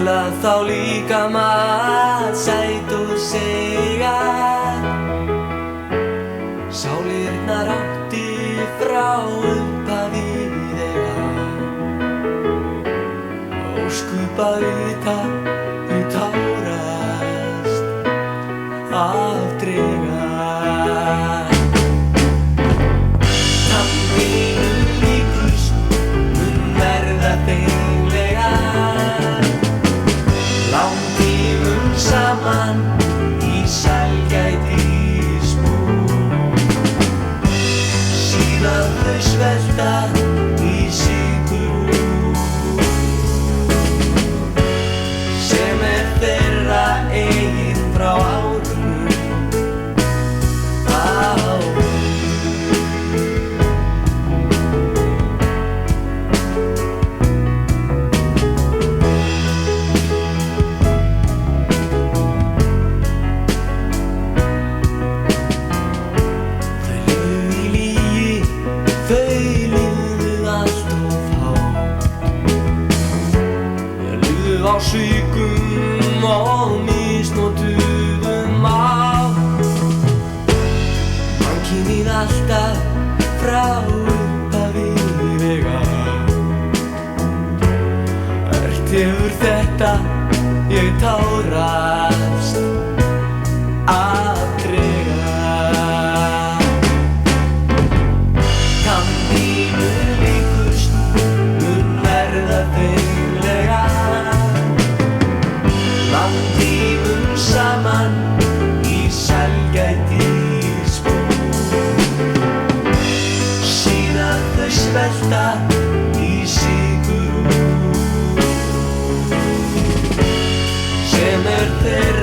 Alla þá líka matsæt og segar Sálirnar átti frá upphafi þegar Óskupa utan tárast afdregar Tannpínu líkust mun verða feiglegar Langtímum saman í sælgætisbú Síðan þau svelta í sykurhús sem þeirra eigin frá árunum Á svikum og misnotuðum Mannkynið alltaf frá upphafi vegar Ört hefur þetta ég tárast afdregar Tannpínu líkust mun verða feiglegar Langtímum saman í sælgætisbú Síðan þau svelta í sykurhús sem þeirra